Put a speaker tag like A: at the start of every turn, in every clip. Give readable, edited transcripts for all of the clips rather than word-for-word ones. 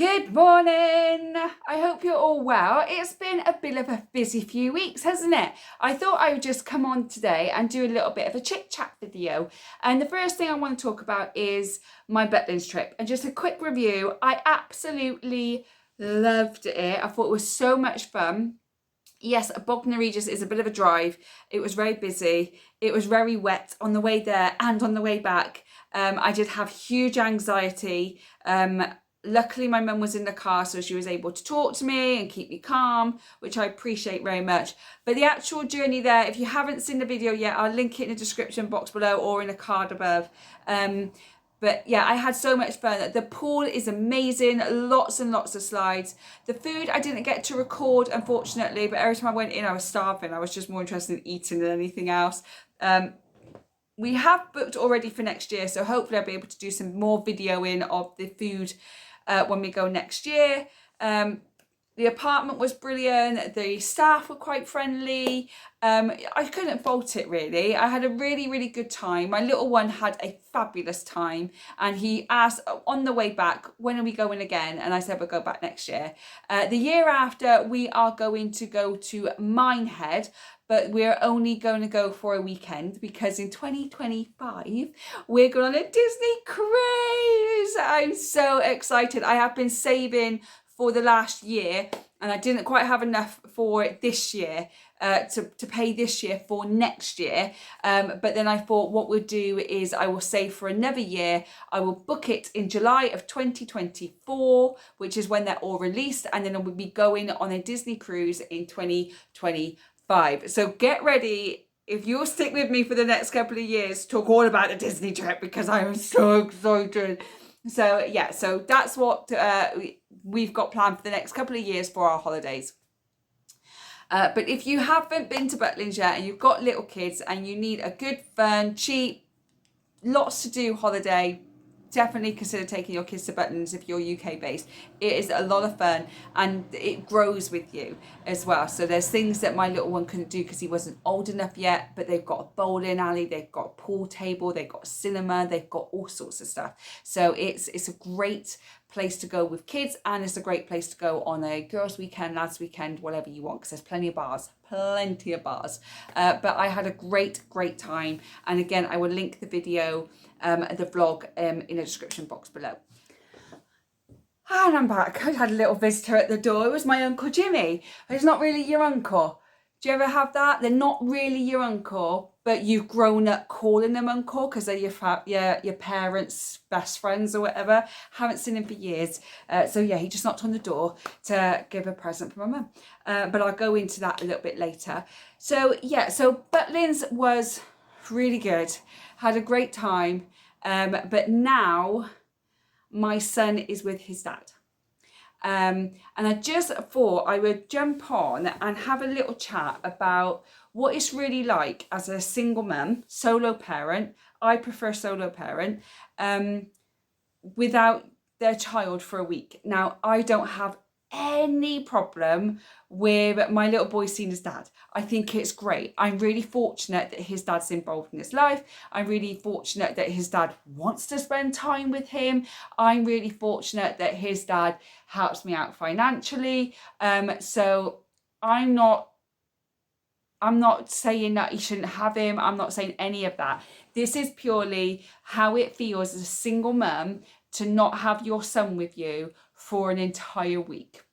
A: Good morning. I hope you're all well. It's been a bit of a busy few weeks, hasn't it? I thought I would just come on today and do a little bit of a chit chat video. And the first thing I want to talk about is my Butlins trip. And just a quick review. I absolutely loved it. I thought it was so much fun. Yes, Bognor Regis is a bit of a drive. It was very busy. It was very wet on the way there and on the way back. I did have huge anxiety. Luckily, my mum was in the car, so she was able to talk to me and keep me calm, which I appreciate very much. But the actual journey there, if you haven't seen the video yet, I'll link it in the description box below or in a card above. But yeah, I had so much fun. The pool is amazing, lots and lots of slides. The food I didn't get to record, unfortunately, but every time I went in, I was starving. I was just more interested in eating than anything else. We have booked already for next year, so hopefully I'll be able to do some more videoing of the food when we go next year. The apartment was brilliant. The staff were quite friendly. I couldn't fault it really. I had a really, really good time. My little one had a fabulous time, and he asked on the way back, when are we going again? And I said, we'll go back next year. The year after, we are going to go to Minehead, but we're only going to go for a weekend because in 2025, we're going on a Disney cruise. I'm so excited. I have been saving for the last year, and I didn't quite have enough for it this year to pay this year for next year. But then I thought what we'll do is I will save for another year. I will book it in July of 2024, which is when they're all released, and then I will be going on a Disney cruise in 2025. So get ready. If you'll stick with me for the next couple of years, talk all about the Disney trip because I am so excited. So yeah, so that's what we've got planned for the next couple of years for our holidays. But if you haven't been to Butlins yet and you've got little kids and you need a good, fun, cheap, lots to do holiday, definitely consider taking your kids to Butlins if you're UK based. It is a lot of fun and it grows with you as well. So there's things that my little one couldn't do because he wasn't old enough yet, but they've got a bowling alley, they've got a pool table, they've got a cinema, they've got all sorts of stuff. So it's a great place to go with kids, and it's a great place to go on a girls' weekend, lads' weekend, whatever you want, because there's plenty of bars. But I had a great time, and again I will link the video, the vlog in the description box below. And I'm back. I had a little visitor at the door. It was my Uncle Jimmy. It's not really your uncle. Do you ever have that? They're not really your uncle, but you've grown up calling them uncle because they're your parents' best friends or whatever. Haven't seen him for years. So yeah, he just knocked on the door to give a present for my mum. But I'll go into that a little bit later. So yeah, so Butlins was really good. Had a great time. But now my son is with his dad. And I just thought I would jump on and have a little chat about what it's really like as a single mum, solo parent. I prefer solo parent, without their child for a week. Now, I don't have any problem with my little boy seeing his dad. I think it's great. I'm really fortunate that his dad's involved in his life. I'm really fortunate that his dad wants to spend time with him. I'm really fortunate that his dad helps me out financially. So I'm not saying that he shouldn't have him. I'm not saying any of that. This is purely how it feels as a single mum to not have your son with you for an entire week.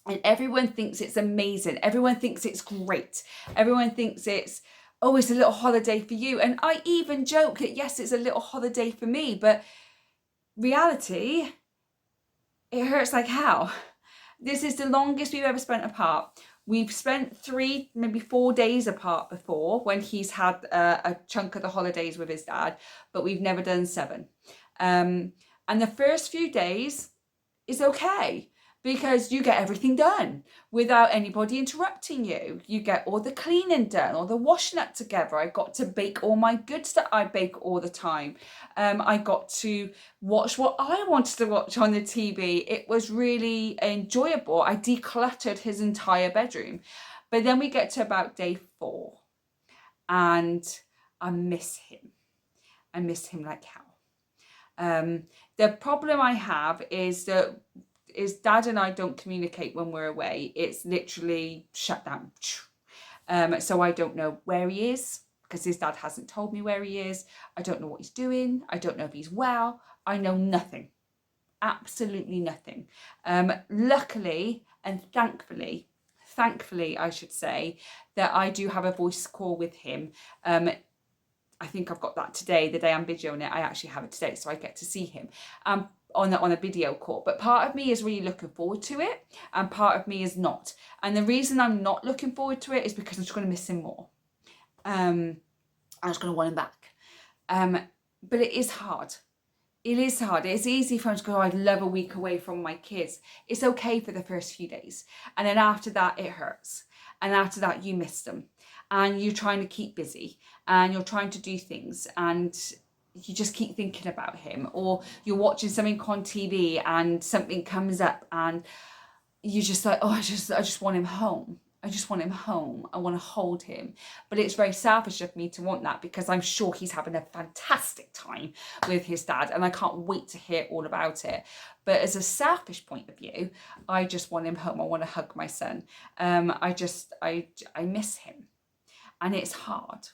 A: And everyone thinks it's amazing. Everyone thinks it's great. Everyone thinks it's a little holiday for you. And I even joke that yes, it's a little holiday for me, but reality, it hurts like hell. This is the longest we've ever spent apart. We've spent 3, maybe 4 days apart before when he's had a chunk of the holidays with his dad, but we've never done 7. And the first few days is okay because you get everything done without anybody interrupting you. You get all the cleaning done, all the washing up together. I got to bake all my goods that I bake all the time. I got to watch what I wanted to watch on the TV. It was really enjoyable. I decluttered his entire bedroom. But then we get to about day 4 and I miss him. I miss him like hell. The problem I have is that Dad and I don't communicate when we're away. It's literally shut down. So I don't know where he is because his dad hasn't told me where he is. I don't know what he's doing. I don't know if he's well. I know nothing. Absolutely nothing. Luckily and thankfully I should say, that I do have a voice call with him. I think I've got that today, the day I'm videoing it. I actually have it today, so I get to see him on a video call. But part of me is really looking forward to it, and part of me is not. And the reason I'm not looking forward to it is because I'm just going to miss him more. I'm just going to want him back. But it is hard. It is hard. It's easy for him to go, I'd love a week away from my kids. It's okay for the first few days. And then after that, it hurts. And after that, you miss them. And you're trying to keep busy. And you're trying to do things. And you just keep thinking about him. Or you're watching something on TV and something comes up. And you're just like, oh, I just want him home. I just want him home. I want to hold him. But it's very selfish of me to want that because I'm sure he's having a fantastic time with his dad and I can't wait to hear all about it. But as a selfish point of view, I just want him home. I want to hug my son. I miss him. And it's hard.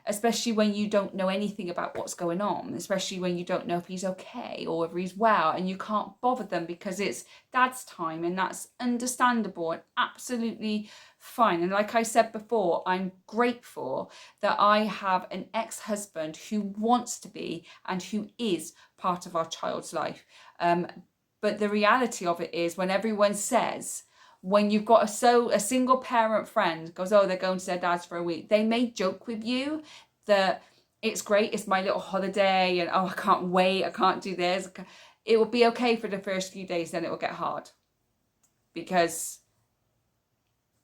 A: Especially when you don't know anything about what's going on, especially when you don't know if he's okay or if he's well, and you can't bother them because it's dad's time, and that's understandable and absolutely fine. And like I said before, I'm grateful that I have an ex-husband who wants to be and who is part of our child's life. But the reality of it is when everyone says, when you've got a single parent friend goes, oh, they're going to their dad's for a week, they may joke with you that it's great, it's my little holiday, and oh, I can't wait, I can't do this. It will be okay for the first few days, then it will get hard because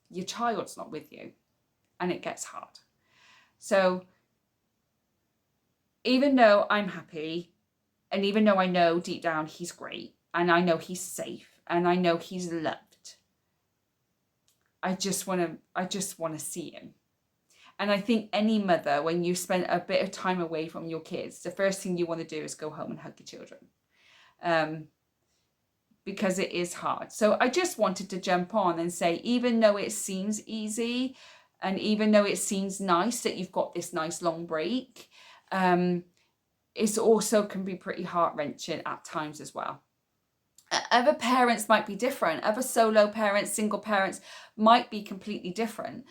A: your child's not with you and it gets hard. So even though I'm happy, and even though I know deep down he's great, and I know he's safe, and I know he's loved, I just want to see him. And I think any mother, when you spend a bit of time away from your kids, the first thing you want to do is go home and hug your children. Because it is hard. So I just wanted to jump on and say, even though it seems easy, and even though it seems nice that you've got this nice long break, it also can be pretty heart-wrenching at times as well. Other parents might be different. Other solo parents, single parents might be completely different.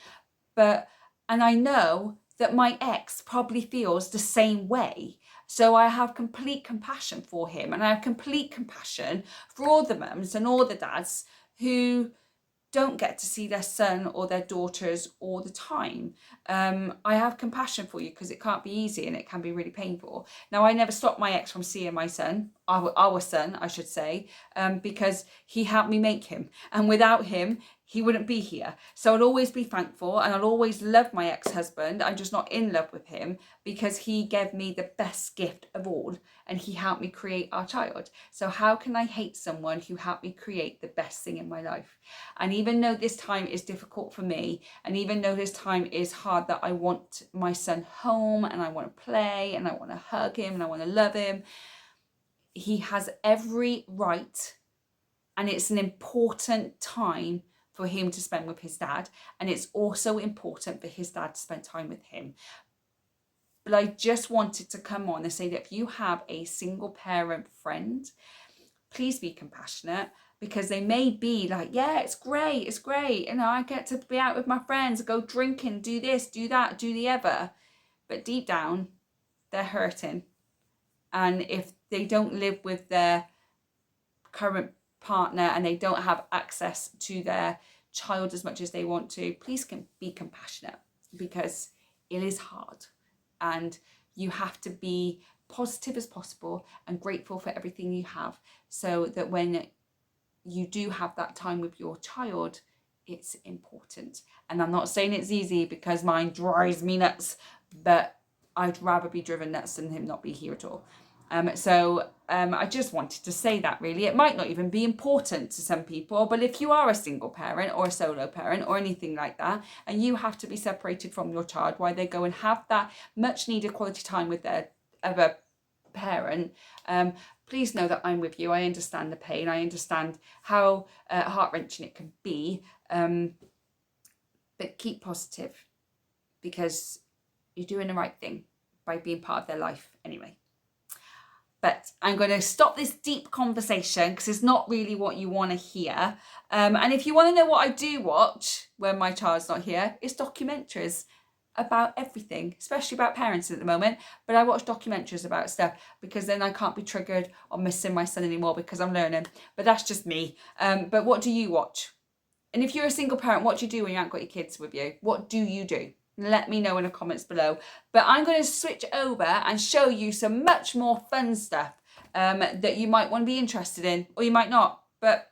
A: And I know that my ex probably feels the same way. So I have complete compassion for him, and I have complete compassion for all the mums and all the dads who don't get to see their son or their daughters all the time. I have compassion for you because it can't be easy and it can be really painful. Now, I never stopped my ex from seeing my son, our son, I should say, because he helped me make him. And without him, he wouldn't be here. So I'll always be thankful, and I'll always love my ex-husband. I'm just not in love with him because he gave me the best gift of all, and he helped me create our child. So how can I hate someone who helped me create the best thing in my life? And even though this time is difficult for me, and even though this time is hard, that I want my son home, and I want to play, and I want to hug him, and I want to love him, he has every right, and it's an important time for him to spend with his dad, and it's also important for his dad to spend time with him. But I just wanted to come on and say that if you have a single parent friend, please be compassionate, because they may be like, yeah, it's great, you know, I get to be out with my friends, go drinking, do this, do that, do the other, but deep down they're hurting. And if they don't live with their current partner and they don't have access to their child as much as they want to, please be compassionate, because it is hard, and you have to be positive as possible and grateful for everything you have, so that when you do have that time with your child, it's important. And I'm not saying it's easy, because mine drives me nuts, but I'd rather be driven nuts than him not be here at all. I just wanted to say that, really. It might not even be important to some people, but if you are a single parent or a solo parent or anything like that, and you have to be separated from your child while they go and have that much needed quality time with their other parent, please know that I'm with you. I understand the pain. I understand how heart-wrenching it can be. But keep positive, because you're doing the right thing by being part of their life anyway. But I'm going to stop this deep conversation because it's not really what you want to hear. And if you want to know what I do watch when my child's not here, it's documentaries about everything, especially about parenting at the moment. But I watch documentaries about stuff because then I can't be triggered on missing my son anymore because I'm learning. But that's just me. But what do you watch? And if you're a single parent, what do you do when you haven't got your kids with you? What do you do? Let me know in the comments below. But I'm going to switch over and show you some much more fun stuff that you might want to be interested in, or you might not. But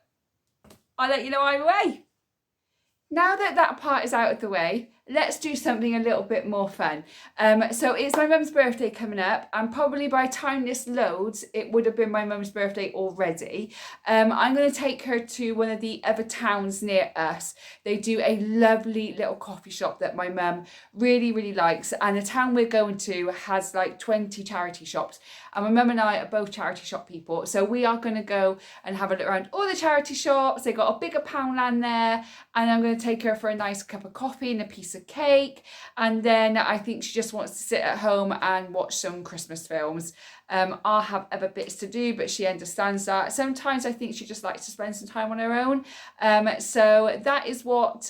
A: I'll let you know either way. Now that that part is out of the way, let's do something a little bit more fun. So it's my mum's birthday coming up, and probably by the time this loads, it would have been my mum's birthday already. I'm going to take her to one of the other towns near us. They do a lovely little coffee shop that my mum really, really likes, and the town we're going to has like 20 charity shops. And my mum and I are both charity shop people, so we are going to go and have a look around all the charity shops. They got a bigger Poundland there, and I'm going to take her for a nice cup of coffee and a piece of cake, and then I think she just wants to sit at home and watch some Christmas films. I'll have other bits to do, but she understands that. Sometimes I think she just likes to spend some time on her own. So that is what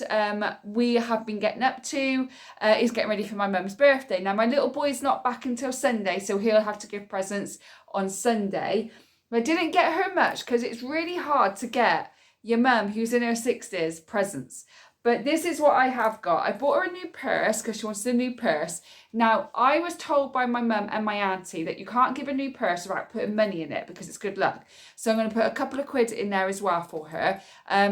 A: we have been getting up to, is getting ready for my mum's birthday. Now my little boy's not back until Sunday, so he'll have to give presents on Sunday. I didn't get her much because it's really hard to get your mum, who's in her 60s, presents. But this is what I have got. I bought her a new purse because she wants a new purse. Now, I was told by my mum and my auntie that you can't give a new purse without putting money in it because it's good luck. So I'm going to put a couple of quid in there as well for her. I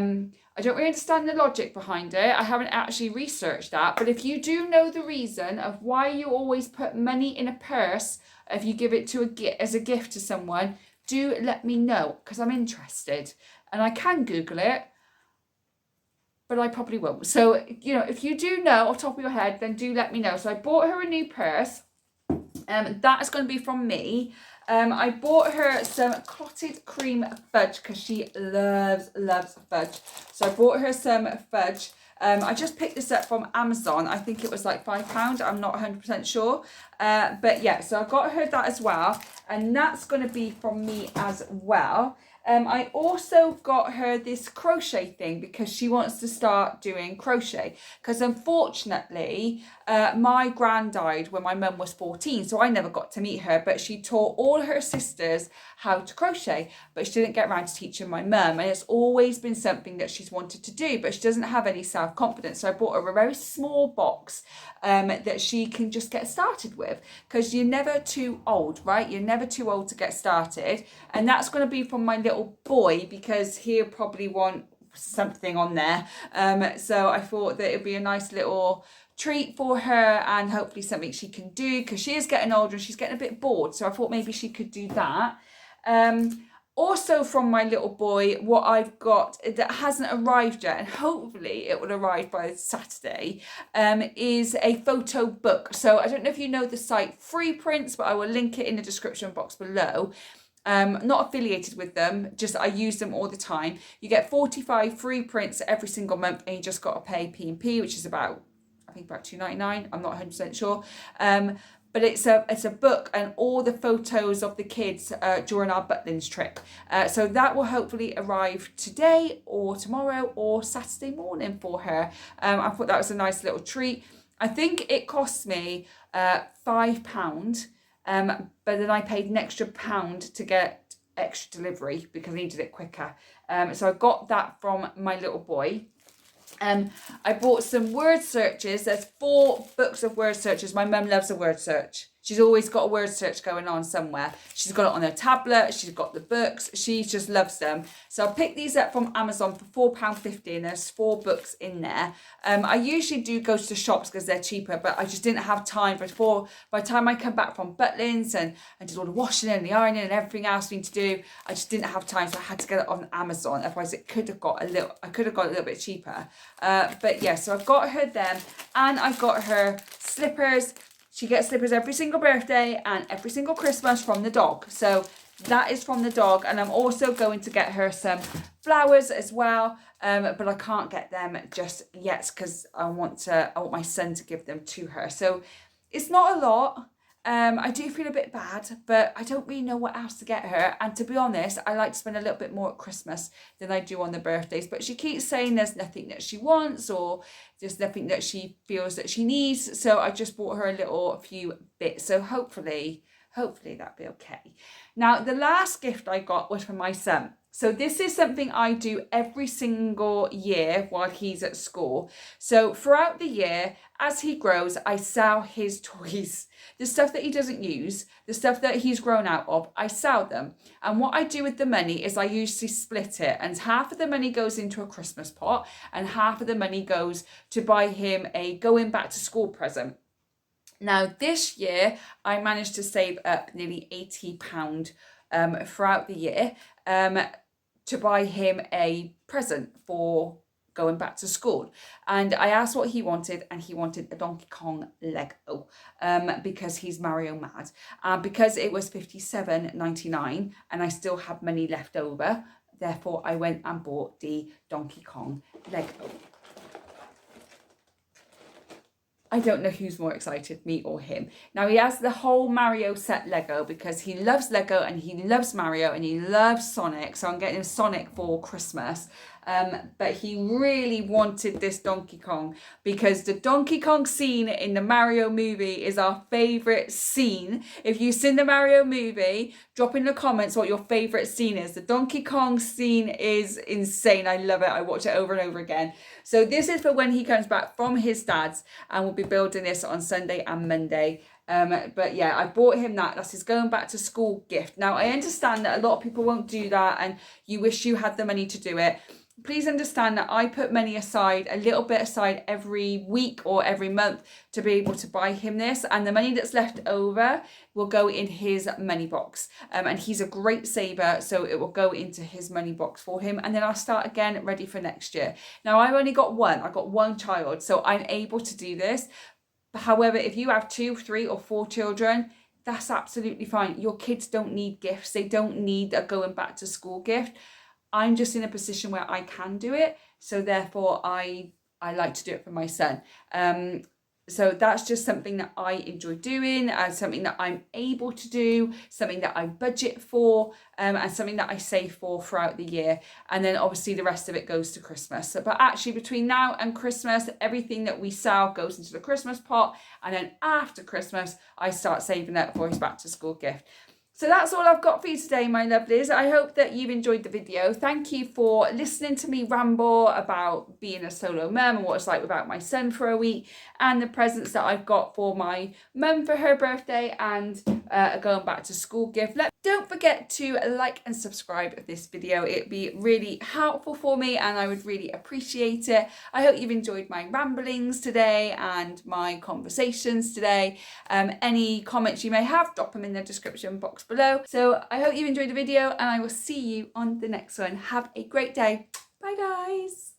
A: don't really understand the logic behind it. I haven't actually researched that. But if you do know the reason of why you always put money in a purse, if you give it to as a gift to someone, do let me know because I'm interested. And I can Google it, but I probably won't. So, you know, if you do know off the top of your head, then do let me know. So I bought her a new purse. That is going to be from me. I bought her some clotted cream fudge because she loves fudge. So I bought her some fudge. I just picked this up from Amazon. I think it was like £5. I'm not 100% sure. But yeah, so I got her that as well. And that's going to be from me as well. I also got her this crochet thing because she wants to start doing crochet. Because unfortunately, my gran died when my mum was 14, so I never got to meet her. But she taught all her sisters how to crochet, but she didn't get around to teaching my mum. And it's always been something that she's wanted to do, but she doesn't have any self-confidence. So I bought her a very small box that she can just get started with, because you're never too old, right? You're never too old to get started. And that's going to be from my little boy because he'll probably want something on there. So I thought that it'd be a nice little treat for her and hopefully something she can do because she is getting older and she's getting a bit bored. So I thought maybe she could do that. Also from my little boy, what I've got that hasn't arrived yet, and hopefully it will arrive by Saturday, is a photo book. So I don't know if you know the site Free Prints, but I will link it in the description box below. Not affiliated with them, just I use them all the time. You get 45 free prints every single month, and you just got to pay P&P, which is about, I think about £2.99. I'm not 100% sure. But it's a book and all the photos of the kids during our Butlins trip. So that will hopefully arrive today or tomorrow or Saturday morning for her. I thought that was a nice little treat. I think it cost me £5. But then I paid an extra £1 to get extra delivery because I needed it quicker. So I got that from my little boy. I bought some word searches. There's 4 books of word searches. My mum loves a word search. She's always got a word search going on somewhere. She's got it on her tablet. She's got the books. She just loves them. So I picked these up from Amazon for £4.50 and there's 4 books in there. I usually do go to the shops because they're cheaper, but I just didn't have time. By the time I come back from Butlins and did all the washing and the ironing and everything else I need to do, I just didn't have time. So I had to get it on Amazon. Otherwise I could have got a little bit cheaper. But yeah, so I've got her them and I got her slippers. She gets slippers every single birthday and every single Christmas from the dog. So that is from the dog. And I'm also going to get her some flowers as well. But I can't get them just yet because I want my son to give them to her. So it's not a lot. I do feel a bit bad, but I don't really know what else to get her. And to be honest, I like to spend a little bit more at Christmas than I do on the birthdays. But she keeps saying there's nothing that she wants or there's nothing that she feels that she needs. So I just bought her a few bits. So hopefully that'll be okay. Now, the last gift I got was from my son. So this is something I do every single year while he's at school. So throughout the year, as he grows, I sell his toys. The stuff that he doesn't use, the stuff that he's grown out of, I sell them. And what I do with the money is I usually split it. And half of the money goes into a Christmas pot and half of the money goes to buy him a going back to school present. Now, this year, I managed to save up nearly £80 throughout the year to buy him a present for going back to school. And I asked what he wanted, and he wanted a Donkey Kong Lego because he's Mario mad. Because it was $57.99 and I still have money left over, therefore I went and bought the Donkey Kong Lego. I don't know who's more excited, me or him. Now, he has the whole Mario set Lego because he loves Lego and he loves Mario and he loves Sonic. So I'm getting him Sonic for Christmas. But he really wanted this Donkey Kong because the Donkey Kong scene in the Mario movie is our favourite scene. If you've seen the Mario movie, drop in the comments what your favourite scene is. The Donkey Kong scene is insane. I love it. I watch it over and over again. So this is for when he comes back from his dad's, and we'll be building this on Sunday and Monday. But yeah, I bought him that. That's his going back to school gift. Now, I understand that a lot of people won't do that and you wish you had the money to do it. Please understand that I put money aside, a little bit aside every week or every month to be able to buy him this. And the money that's left over will go in his money box. And he's a great saver, so it will go into his money box for him. And then I'll start again ready for next year. Now, I've only got one. I've got one child, so I'm able to do this. However, if you have 2, 3 or 4 children, that's absolutely fine. Your kids don't need gifts. They don't need a going back to school gift. I'm just in a position where I can do it. So therefore, I like to do it for my son. So that's just something that I enjoy doing, something that I'm able to do, something that I budget for, and something that I save for throughout the year. And then obviously the rest of it goes to Christmas. So, but actually between now and Christmas, everything that we sell goes into the Christmas pot. And then after Christmas, I start saving up for his back to school gift. So that's all I've got for you today, my lovelies. I hope that you've enjoyed the video. Thank you for listening to me ramble about being a solo mum and what it's like without my son for a week, and the presents that I've got for my mum for her birthday and a going back to school gift. Don't forget to like and subscribe this video. It'd be really helpful for me and I would really appreciate it. I hope you've enjoyed my ramblings today and my conversations today. Any comments you may have, drop them in the description box below. So I hope you enjoyed the video and I will see you on the next one. Have a great day. Bye guys.